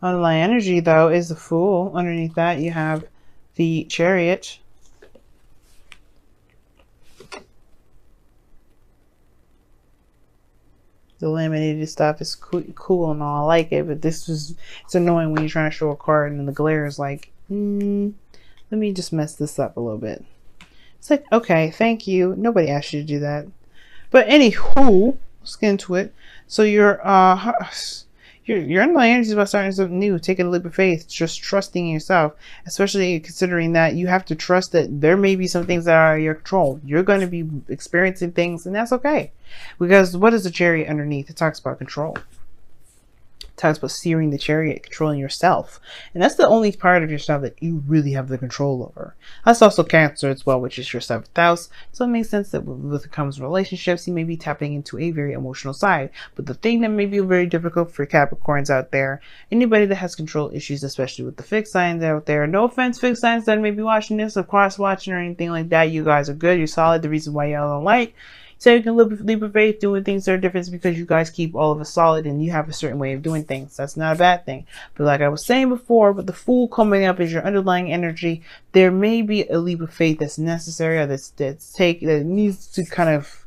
Underlying energy, though, is the Fool. Underneath that, you have the Chariot. The laminated stuff is cool and all. I like it, but it's annoying when you're trying to show a card and the glare is like, let me just mess this up a little bit. It's like, okay, thank you. Nobody asked you to do that. But anywho, let's get into it. So your underlying energy is about starting something new, taking a leap of faith, just trusting in yourself, especially considering that you have to trust that there may be some things that are out of your control. You're going to be experiencing things, and that's okay. Because what is the Chariot underneath? It talks about control. Talks about steering the chariot, controlling yourself, and that's the only part of yourself that you really have the control over. That's also Cancer as well, which is your 7th house, so it makes sense that with it comes relationships, you may be tapping into a very emotional side. But the thing that may be very difficult for Capricorns out there, anybody that has control issues, especially with the fixed signs out there, no offense fixed signs that may be watching this or cross watching or anything like that, you guys are good, you're solid. The reason why y'all don't like so you can leap of faith, doing things that are different, is because you guys keep all of us solid and you have a certain way of doing things. That's not a bad thing. But like I was saying before, with the Fool coming up as your underlying energy, there may be a leap of faith that's necessary or that needs to kind of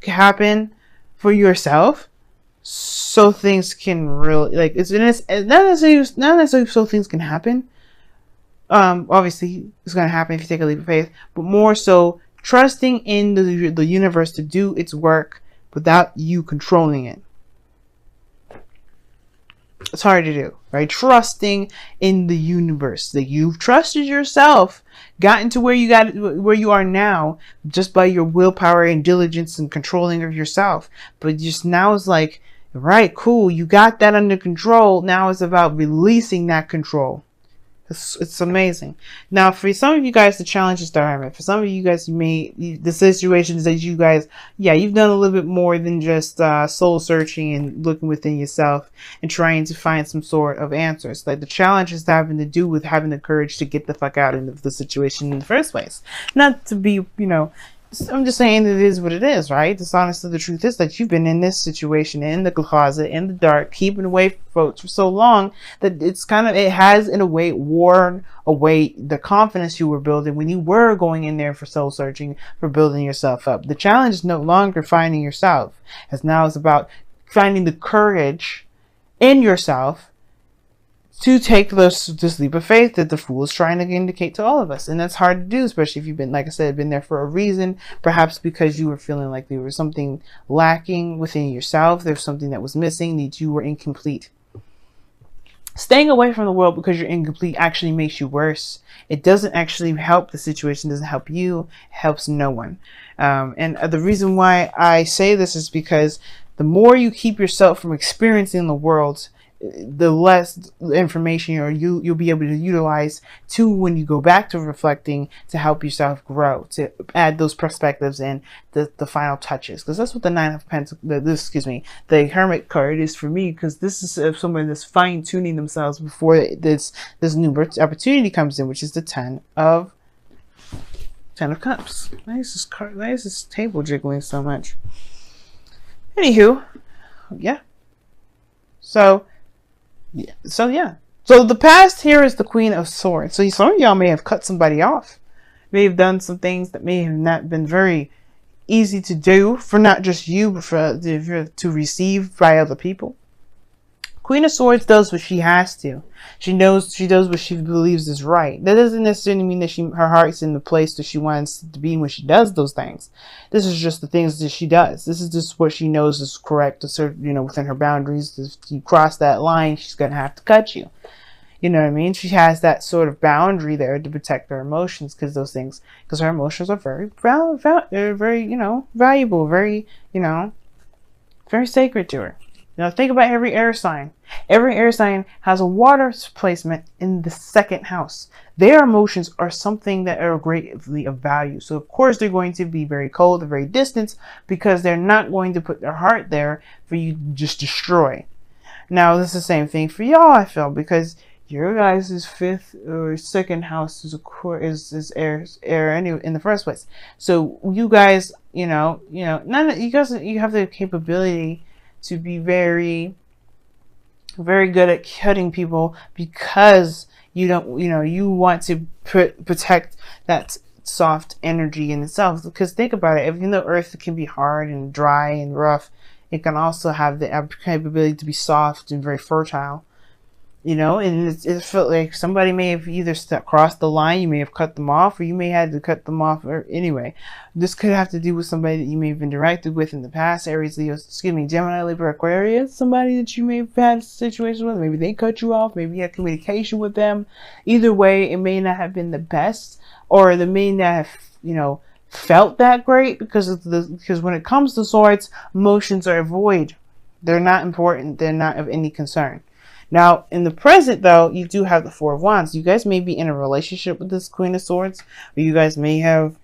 happen for yourself, so things can really it's not necessarily so things can happen. Obviously, it's going to happen if you take a leap of faith, but more so trusting in the universe to do its work without you controlling it. It's hard to do, right? Trusting in the universe, that you've trusted yourself, gotten to where you are now, just by your willpower and diligence and controlling of yourself. But just now it's like, right, cool, you got that under control. Now it's about releasing that control. It's amazing. Now, for some of you guys, the challenge is dynamic. For some of you guys, the situations that you guys, you've done a little bit more than just soul searching and looking within yourself and trying to find some sort of answers. Like the challenge is having to do with having the courage to get the fuck out of the situation in the first place. Not to be, I'm just saying it is what it is, right? Honestly, the truth is that you've been in this situation, in the closet, in the dark, keeping away from folks for so long that it has in a way worn away the confidence you were building when you were going in there for soul searching, for building yourself up. The challenge is no longer finding yourself, as now it's about finding the courage in yourself to take this leap of faith that the Fool is trying to indicate to all of us. And that's hard to do, especially if you've been, like I said, been there for a reason, perhaps because you were feeling like there was something lacking within yourself. There's something that was missing, that you were incomplete. Staying away from the world because you're incomplete actually makes you worse. It doesn't actually help the situation, doesn't help you, it helps no one. And the reason why I say this is because the more you keep yourself from experiencing the world, the less information you'll be able to utilize to when you go back to reflecting, to help yourself grow, to add those perspectives and the final touches. Because that's what the 9 of Pentacles, the Hermit card is for me, because this is someone that's fine-tuning themselves before this new opportunity comes in, which is the 10 of Cups. Why is this table jiggling so much? Anywho, So the past here is the Queen of Swords. So some of y'all may have cut somebody off, may have done some things that may have not been very easy to do for not just you, but to receive by other people. Queen of Swords does what she has to. She does what she believes is right. That doesn't necessarily mean that her heart's in the place that she wants to be when she does those things. This is just the things that she does. This is just what she knows is correct, within her boundaries. If you cross that line, she's going to have to cut you. You know what I mean? She has that sort of boundary there to protect her emotions, because her emotions are very valuable, very, very sacred to her. Think about every air sign. Every air sign has a water placement in the 2nd house. Their emotions are something that are greatly of value. So of course they're going to be very cold, very distant, because they're not going to put their heart there for you to just destroy. Now this is the same thing for y'all, I feel, because your guys' 5th or 2nd house is air anyway in the first place. So you guys, you have the capability to be very very good at cutting people because you don't, you want to protect that soft energy in itself. Because think about it, even though earth can be hard and dry and rough, it can also have the capability to be soft and very fertile. And it felt like somebody may have either crossed the line, you may have cut them off, or you may have had to cut them off. Or anyway, this could have to do with somebody that you may have interacted with in the past. Aries, Leo, Gemini, Libra, Aquarius, somebody that you may have had a situation with. Maybe they cut you off, maybe you had communication with them. Either way, it may not have been the best, or they may not have, felt that great, because when it comes to swords, emotions are void. They're not important. They're not of any concern. Now, in the present, though, you do have the Four of Wands. You guys may be in a relationship with this Queen of Swords, or you guys may have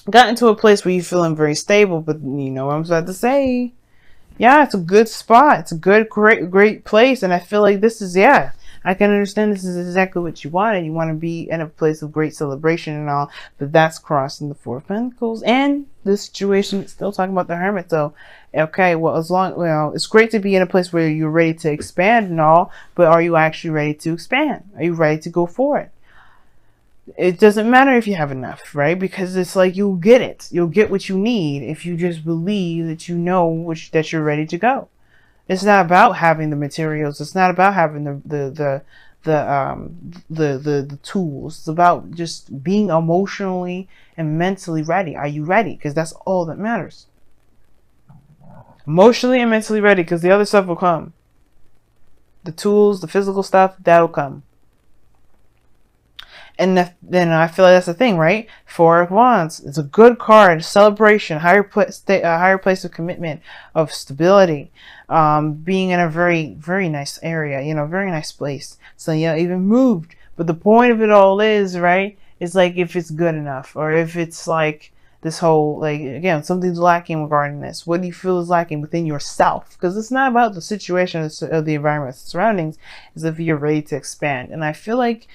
gotten to a place where you're feeling very stable, but you know what I'm about to say. Yeah, it's a good spot. It's a good, great place, and I feel like this is, yeah, I can understand this is exactly what you wanted. You want to be in a place of great celebration and all, but that's crossing the Four of Pentacles. And this situation is still talking about the Hermit, so okay, well, it's great to be in a place where you're ready to expand and all, but are you actually ready to expand? Are you ready to go for it? It doesn't matter if you have enough, right? Because it's like you'll get it. You'll get what you need if you just believe that you know that you're ready to go. It's not about having the materials. It's not about having the tools. It's about just being emotionally and mentally ready. Are you ready? Because that's all that matters. Emotionally and mentally ready, because the other stuff will come. The tools, the physical stuff, that'll come. And then I feel like that's the thing, right? Four of Wands. It's a good card. Celebration, higher place of commitment, of stability, being in a very, very nice area, very nice place. So, even moved. But the point of it all is, right, is like if it's good enough, or if it's like this whole, like, again, something's lacking regarding this. What do you feel is lacking within yourself? Because it's not about the situation of the environment, the surroundings. It's if you're ready to expand. And I feel like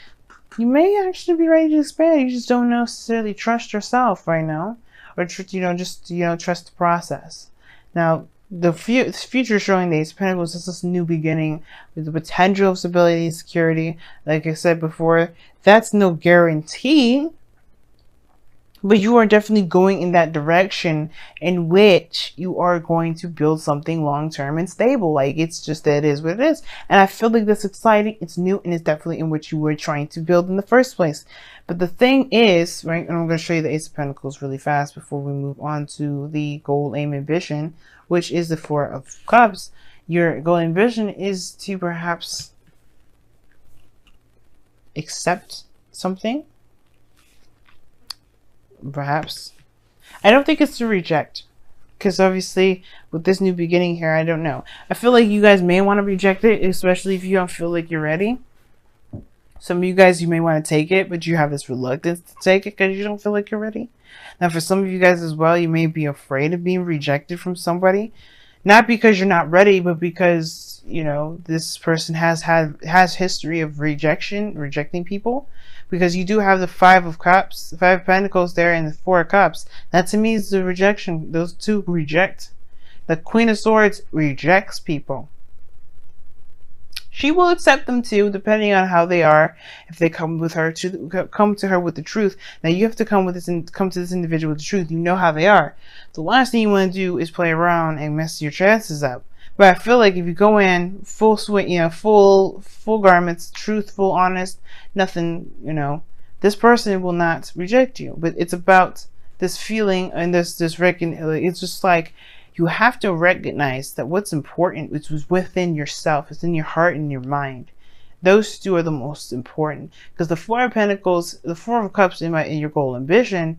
you may actually be ready to expand. You just don't necessarily trust yourself right now, or trust the process. Now, the future showing the Ace of Pentacles is this new beginning with the potential of stability and security. Like I said before, that's no guarantee, but you are definitely going in that direction in which you are going to build something long-term and stable. Like, it's just that it is what it is. And I feel like that's exciting. It's new, and it's definitely in what you were trying to build in the first place. But the thing is, right, and I'm going to show you the Ace of Pentacles really fast before we move on to the goal, aim, ambition, which is the Four of Cups. Your goal, ambition is to perhaps accept something. Perhaps. I don't think it's to reject, because obviously with this new beginning here, I don't know. I feel like you guys may want to reject it, especially if you don't feel like you're ready. Some of you guys, you may want to take it, but you have this reluctance to take it because you don't feel like you're ready. Now, for some of you guys as well, you may be afraid of being rejected from somebody, not because you're not ready, but because, this person has history of rejecting people. Because you do have the Five of Cups, the Five of Pentacles there, and the Four of Cups. That to me is the rejection. Those two reject. The Queen of Swords rejects people. She will accept them too, depending on how they are. If they come to her with the truth. Now you have to come to this individual with the truth. You know how they are. The last thing you want to do is play around and mess your chances up. But I feel like if you go in full swing, full garments, truthful, honest, nothing, this person will not reject you. But it's about this feeling and this it's just like you have to recognize that what's important, which was within yourself, it's in your heart and your mind. Those two are the most important, because the Four of Pentacles, the Four of Cups in your goal, ambition,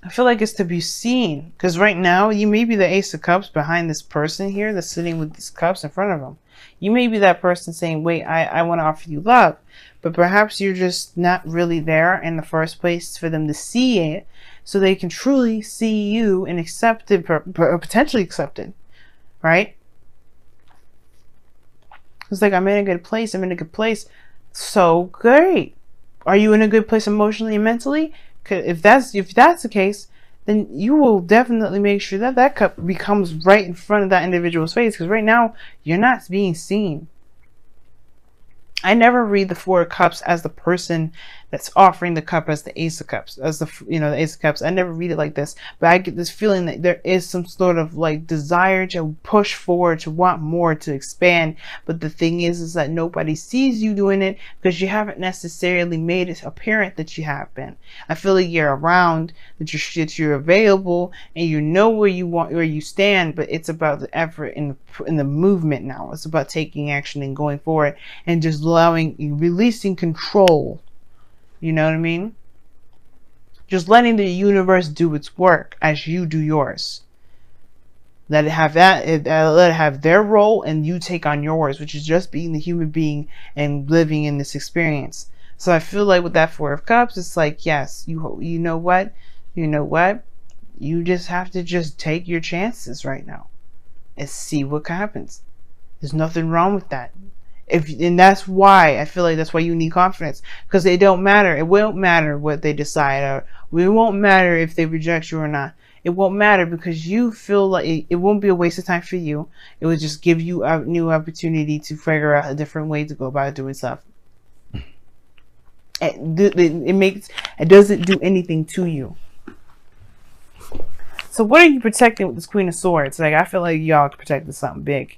I feel like it's to be seen, because right now you may be the Ace of Cups behind this person here that's sitting with these cups in front of them. You may be that person saying, wait, I want to offer you love, but perhaps you're just not really there in the first place for them to see it, so they can truly see you and accept it, potentially accept it, right? It's like, I'm in a good place, I'm in a good place. So great. Are you in a good place emotionally and mentally? If that's the case, then you will definitely make sure that that cup becomes right in front of that individual's face. Because right now, you're not being seen. I never read the Four of Cups as the person that's offering the cup as the Ace of Cups, as the the Ace of Cups. I never read it like this, but I get this feeling that there is some sort of like desire to push forward, to want more, to expand. But the thing is that nobody sees you doing it because you haven't necessarily made it apparent that you have been. I feel like you're around, that you're available, and you know where you stand. But it's about the effort in the movement now. It's about taking action and going forward, and just releasing control. You know what I mean? Just letting the universe do its work as you do yours. Let it have let it have their role, and you take on yours, which is just being the human being and living in this experience. So I feel like with that Four of Cups, it's like, yes, you know what? You just have to just take your chances right now and see what happens. There's nothing wrong with that. And that's why I feel like that's why you need confidence, because they don't matter. It won't matter what they decide, or it won't matter if they reject you or not. It won't matter because you feel like it won't be a waste of time for you. It will just give you a new opportunity to figure out a different way to go about doing stuff. It doesn't do anything to you. So what are you protecting with this Queen of Swords? Like, I feel like y'all protected something big.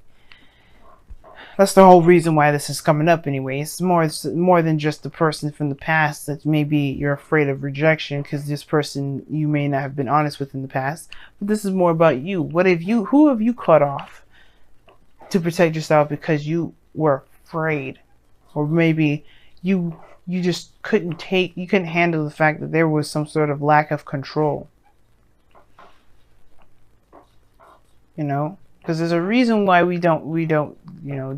That's the whole reason why this is coming up anyway. It's more than just the person from the past that maybe you're afraid of rejection because this person you may not have been honest with in the past. But this is more about you. Who have you cut off to protect yourself because you were afraid? Or maybe you just couldn't handle the fact that there was some sort of lack of control. You know? Because there's a reason why we don't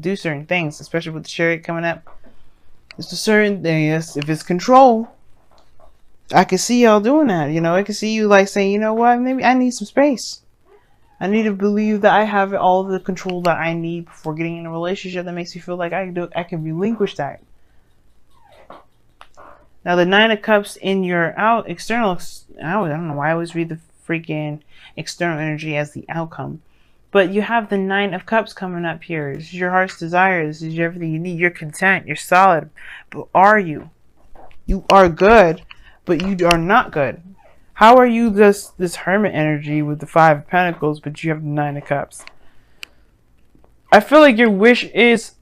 do certain things, especially with the Chariot coming up. It's a certain thing. If it's control, I can see y'all doing that. I can see you like saying, you know what, maybe I need some space. I need to believe that I have all the control that I need before getting in a relationship that makes me feel like I can relinquish that. Now the Nine of Cups in your external, I don't know why I always read the freaking external energy as the outcome. But you have the Nine of Cups coming up here. This is your heart's desire. This is everything you need. You're content. You're solid. But are you? You are good, but you are not good. How are you this hermit energy with the Five of Pentacles, but you have the Nine of Cups? I feel like your wish is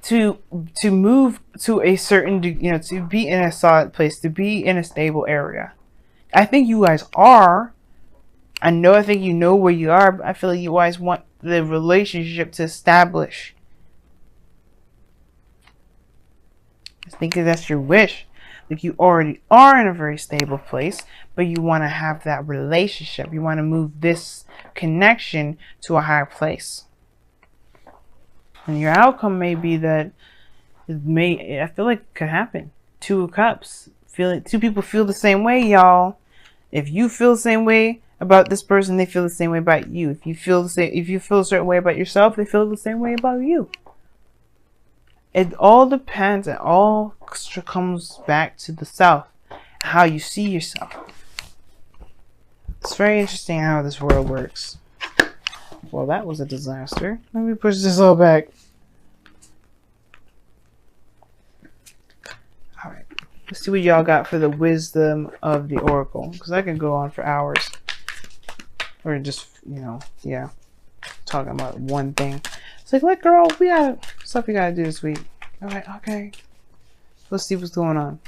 to move to a certain, to be in a solid place, to be in a stable area. I think you guys are. I think you know where you are, but I feel like you guys want the relationship to establish. I think that's your wish. Like you already are in a very stable place, but you want to have that relationship. You want to move this connection to a higher place. And your outcome may be that I feel like it could happen. Two of Cups. Two people feel the same way, y'all. If you feel the same way about this person, they feel the same way about you. If you feel a certain way about yourself, they feel the same way about you. It all depends. It all comes back to the self, how you see yourself. It's very interesting how this world works. Well, that was a disaster. Let me push this all back. All right. Let's see what y'all got for the wisdom of the Oracle, because I can go on for hours. Or just, yeah, talking about one thing. It's like, girl, we got stuff we gotta do this week. All right, okay. Let's see what's going on.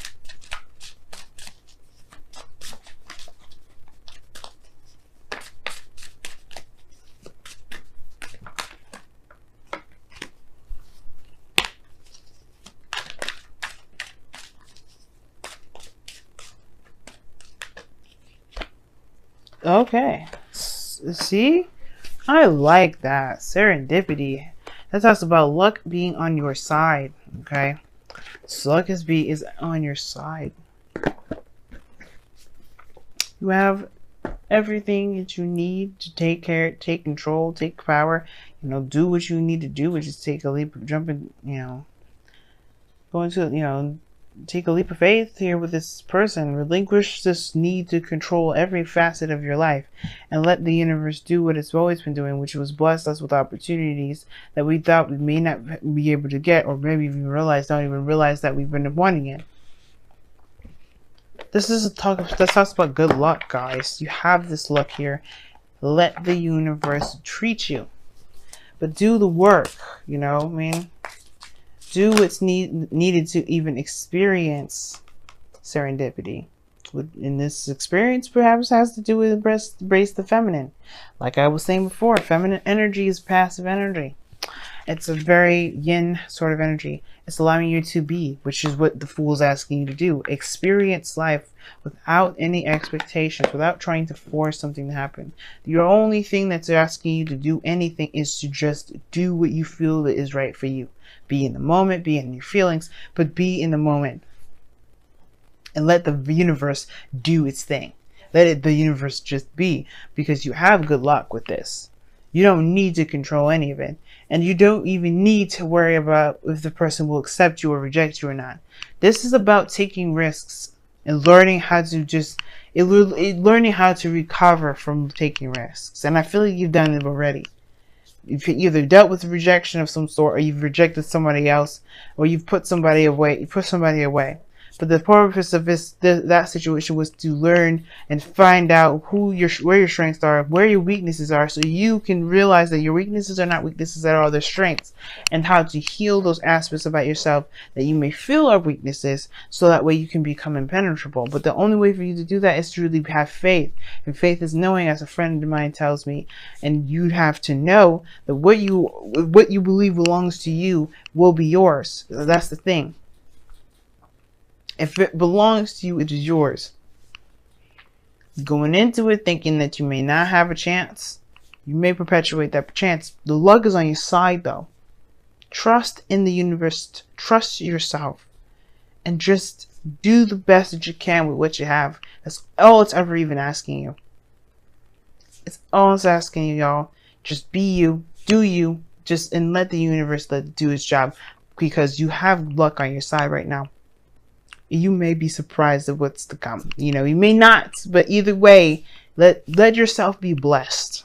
Okay. See? I like that. Serendipity. That talks about luck being on your side. Okay? So luck is on your side. You have everything that you need to take control, take power. Do what you need to do, which is take a leap, jump in, go into, take a leap of faith here with this person. Relinquish this need to control every facet of your life and let the universe do what it's always been doing, which was bless us with opportunities that we thought we may not be able to get, or maybe even don't even realize that we've been wanting it. This talks about good luck, guys. You have this luck here. Let the universe treat you. But do the work, you know what I mean? Do what's needed to even experience serendipity. In this experience, perhaps has to do with embrace the feminine. Like I was saying before, feminine energy is passive energy. It's a very yin sort of energy. It's allowing you to be, which is what the Fool is asking you to do. Experience life without any expectations, without trying to force something to happen. Your only thing that's asking you to do anything is to just do what you feel that is right for you. Be in the moment, be in your feelings, but be in the moment. And let the universe do its thing. Let the universe just be, because you have good luck with this. You don't need to control any of it. And you don't even need to worry about if the person will accept you or reject you or not. This is about taking risks and learning how to learning how to recover from taking risks. And I feel like you've done it already. You've either dealt with rejection of some sort, or you've rejected somebody else, or you've put somebody away. But the purpose of that situation was to learn and find out where your strengths are, where your weaknesses are, so you can realize that your weaknesses are not weaknesses at all, they're strengths, and how to heal those aspects about yourself that you may feel are weaknesses, so that way you can become impenetrable. But the only way for you to do that is to really have faith. And faith is knowing, as a friend of mine tells me, and you have to know that what you believe belongs to you will be yours. That's the thing. If it belongs to you, it is yours. Going into it thinking that you may not have a chance, you may perpetuate that chance. The luck is on your side, though. Trust in the universe. Trust yourself. And just do the best that you can with what you have. That's all it's ever even asking you. It's all it's asking you, y'all. Just be you. Do you. And let the universe do its job. Because you have luck on your side right now. You may be surprised at what's to come. You know, you may not, but either way, let yourself be blessed.